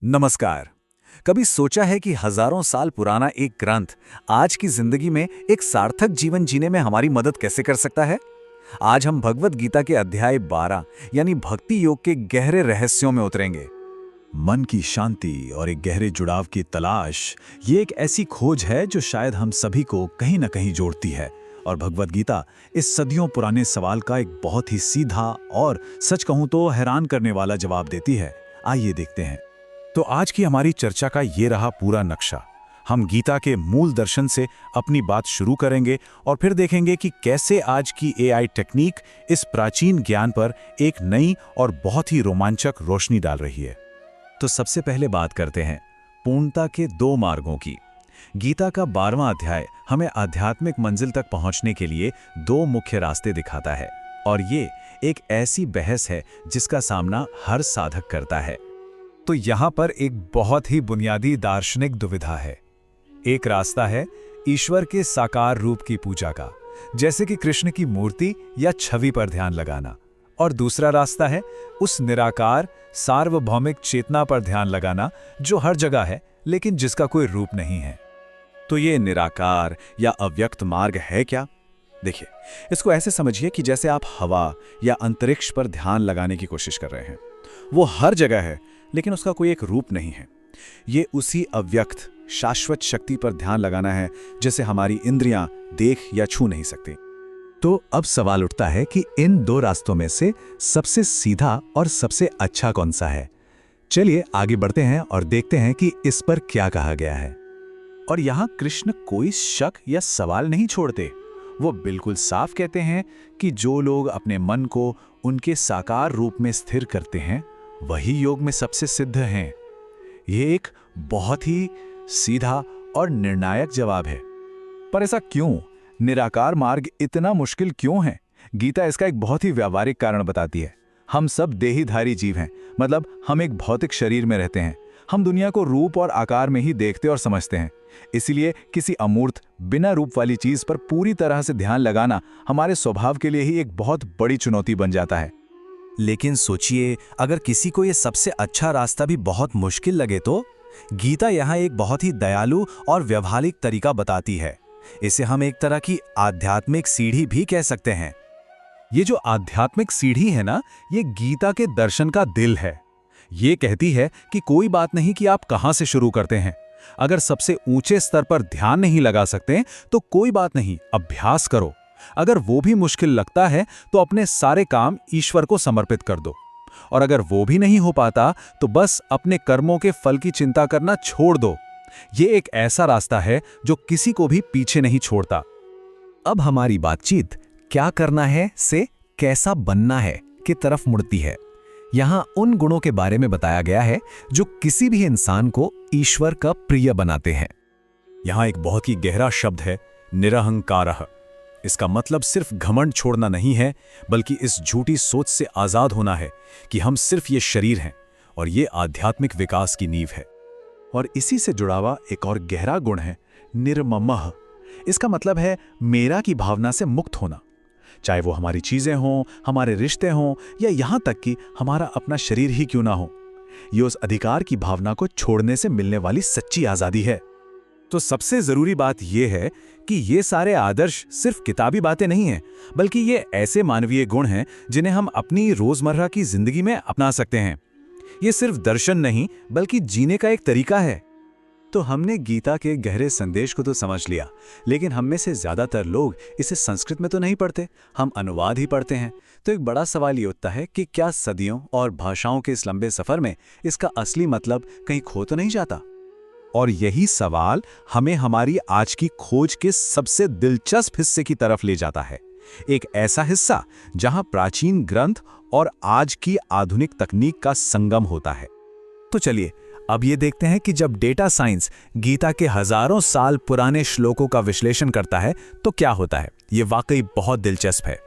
नमस्कार। कभी सोचा है कि हजारों साल पुराना एक ग्रंथ आज की जिंदगी में एक सार्थक जीवन जीने में हमारी मदद कैसे कर सकता है? आज हम भगवत गीता के अध्याय 12 यानी भक्ति योग के गहरे रहस्यों में उतरेंगे। मन की शांति और एक गहरे जुड़ाव की तलाश, ये एक ऐसी खोज है जो शायद हम सभी को कहीं न कहीं जोड़ती है। और भगवत गीता इस सदियों पुराने सवाल का एक बहुत ही सीधा और सच कहूं तो हैरान करने वाला जवाब देती है। आइए देखते हैं। तो आज की हमारी चर्चा का ये रहा पूरा नक्शा। हम गीता के मूल दर्शन से अपनी बात शुरू करेंगे और फिर देखेंगे कि कैसे आज की एआई टेक्निक इस प्राचीन ज्ञान पर एक नई और बहुत ही रोमांचक रोशनी डाल रही है। तो सबसे पहले बात करते हैं पूर्णता के दो मार्गों की। गीता का 12वां अध्याय हमें आध्यात्मिक मंजिल तक पहुंचने के लिए दो मुख्य रास्ते दिखाता है, और ये एक ऐसी बहस है जिसका सामना हर साधक करता है। तो यहाँ पर एक बहुत ही बुनियादी दार्शनिक दुविधा है। एक रास्ता है ईश्वर के साकार रूप की पूजा का, जैसे कि कृष्ण की मूर्ति या छवि पर ध्यान लगाना, और दूसरा रास्ता है उस निराकार सार्वभौमिक चेतना पर ध्यान लगाना जो हर जगह है लेकिन जिसका कोई रूप नहीं है। तो ये निराकार या अव्यक्त मार्ग है क्या? देखिए, इसको ऐसे समझिए कि जैसे आप हवा या अंतरिक्ष पर ध्यान लगाने की कोशिश कर रहे हैं। वो हर जगह है लेकिन उसका कोई एक रूप नहीं है। ये उसी अव्यक्त शाश्वत शक्ति पर ध्यान लगाना है जिसे हमारी इंद्रियां देख या छू नहीं सकती। तो अब सवाल उठता है कि इन दो रास्तों में से सबसे सीधा और सबसे अच्छा कौन सा है? चलिए आगे बढ़ते हैं और देखते हैं कि इस पर क्या कहा गया है। और यहाँ कृष्ण कोई शक या सवाल नहीं छोड़ते। वो बिल्कुल साफ कहते हैं कि जो लोग अपने मन को उनके साकार रूप में स्थिर करते हैं वही योग में सबसे सिद्ध हैं। ये एक बहुत ही सीधा और निर्णायक जवाब है। पर ऐसा क्यों? निराकार मार्ग इतना मुश्किल क्यों है? गीता इसका एक बहुत ही व्यावहारिक कारण बताती है। हम सब देहीधारी जीव हैं, मतलब हम एक भौतिक शरीर में रहते हैं। हम दुनिया को रूप और आकार में ही देखते और समझते हैं। इसीलिए किसी अमूर्त बिना रूप वाली चीज पर पूरी तरह से ध्यान लगाना हमारे स्वभाव के लिए ही एक बहुत बड़ी चुनौती बन जाता है। लेकिन सोचिए, अगर किसी को ये सबसे अच्छा रास्ता भी बहुत मुश्किल लगे तो गीता यहाँ एक बहुत ही दयालु और व्यवहारिक तरीका बताती है। इसे हम एक तरह की आध्यात्मिक सीढ़ी भी कह सकते हैं। ये जो आध्यात्मिक सीढ़ी है ना, ये गीता के दर्शन का दिल है। ये कहती है कि कोई बात नहीं कि आप कहां से शुरू करते हैं। अगर सबसे ऊंचे स्तर पर ध्यान नहीं लगा सकते तो कोई बात नहीं, अभ्यास करो। अगर वो भी मुश्किल लगता है तो अपने सारे काम ईश्वर को समर्पित कर दो। और अगर वो भी नहीं हो पाता तो बस अपने कर्मों के फल की चिंता करना छोड़ दो। ये एक ऐसा रास्ता है जो किसी को भी पीछे नहीं छोड़ता। अब हमारी बातचीत क्या करना है से कैसा बनना है की तरफ मुड़ती है। यहाँ उन गुणों के बारे में बताया गया है जो किसी भी इंसान को ईश्वर का प्रिय बनाते हैं। यहाँ एक बहुत ही गहरा शब्द है, निरहंकारः। इसका मतलब सिर्फ घमंड छोड़ना नहीं है, बल्कि इस झूठी सोच से आजाद होना है कि हम सिर्फ ये शरीर हैं और ये आध्यात्मिक विकास की नींव है। और इसी से जुड़ा हुआ एक और गहरा गुण है, निर्ममः। इसका मतलब है मेरा की भावना से मुक्त होना, चाहे वो हमारी चीजें हों, हमारे रिश्ते हों, या यहां तक कि हमारा अपना शरीर ही क्यों ना हो। ये उस अधिकार की भावना को छोड़ने से मिलने वाली सच्ची आजादी है। तो सबसे जरूरी बात यह है कि ये सारे आदर्श सिर्फ किताबी बातें नहीं हैं, बल्कि ये ऐसे मानवीय गुण हैं जिन्हें हम अपनी रोजमर्रा की जिंदगी में अपना सकते हैं। ये सिर्फ दर्शन नहीं, बल्कि जीने का एक तरीका है। तो हमने गीता के गहरे संदेश को तो समझ लिया, लेकिन हम में से ज्यादातर लोग इसे संस्कृत में तो नहीं पढ़ते, हम अनुवाद ही पढ़ते हैं। तो एक बड़ा सवाल ये उठता है कि क्या सदियों और भाषाओं के इस लंबे सफर में इसका असली मतलब कहीं खो तो नहीं जाता? और यही सवाल हमें हमारी आज की खोज के सबसे दिलचस्प हिस्से की तरफ ले जाता है। एक ऐसा हिस्सा जहां प्राचीन ग्रंथ और आज की आधुनिक तकनीक का संगम होता है। तो चलिए अब ये देखते हैं कि जब डेटा साइंस गीता के हजारों साल पुराने श्लोकों का विश्लेषण करता है तो क्या होता है। ये वाकई बहुत दिलचस्प है।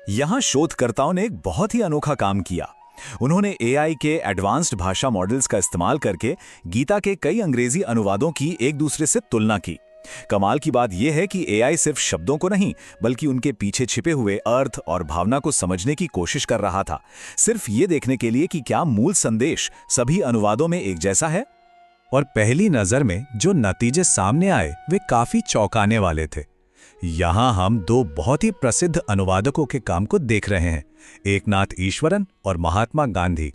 यहां शोधकर्ताओं ने एक बहुत ही अनोखा काम किया। उन्होंने एआई के एडवांस्ड भाषा मॉडल्स का इस्तेमाल करके गीता के कई अंग्रेजी अनुवादों की एक दूसरे से तुलना की। कमाल की बात यह है कि एआई सिर्फ शब्दों को नहीं बल्कि उनके पीछे छिपे हुए अर्थ और भावना को समझने की कोशिश कर रहा था, सिर्फ ये देखने के लिए कि क्या मूल संदेश सभी अनुवादों में एक जैसा है। और पहली नजर में जो नतीजे सामने आए वे काफी चौंकाने वाले थे। यहाँ हम दो बहुत ही प्रसिद्ध अनुवादकों के काम को देख रहे हैं, एकनाथ ईश्वरन और महात्मा गांधी।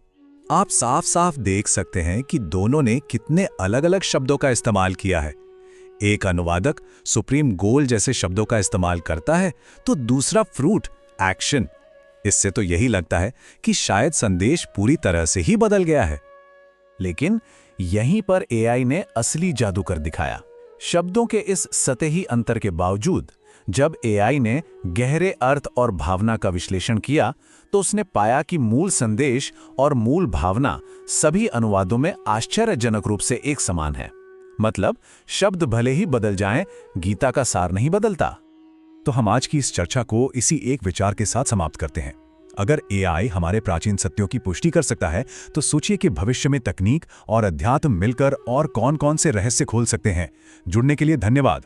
आप साफ साफ देख सकते हैं कि दोनों ने कितने अलग अलग शब्दों का इस्तेमाल किया है। एक अनुवादक सुप्रीम गोल जैसे शब्दों का इस्तेमाल करता है तो दूसरा फ्रूट, एक्शन। इससे तो यही लगता है कि शायद संदेश पूरी तरह से ही बदल गया है। लेकिन यहीं पर एआई ने असली जादू कर दिखाया। शब्दों के इस सतही अंतर के बावजूद जब एआई ने गहरे अर्थ और भावना का विश्लेषण किया तो उसने पाया कि मूल संदेश और मूल भावना सभी अनुवादों में आश्चर्यजनक रूप से एक समान है। मतलब शब्द भले ही बदल जाएं, गीता का सार नहीं बदलता। तो हम आज की इस चर्चा को इसी एक विचार के साथ समाप्त करते हैं। अगर एआई हमारे प्राचीन सत्यों की पुष्टि कर सकता है तो सोचिए कि भविष्य में तकनीक और अध्यात्म मिलकर और कौन-कौन से रहस्य खोल सकते हैं। जुड़ने के लिए धन्यवाद।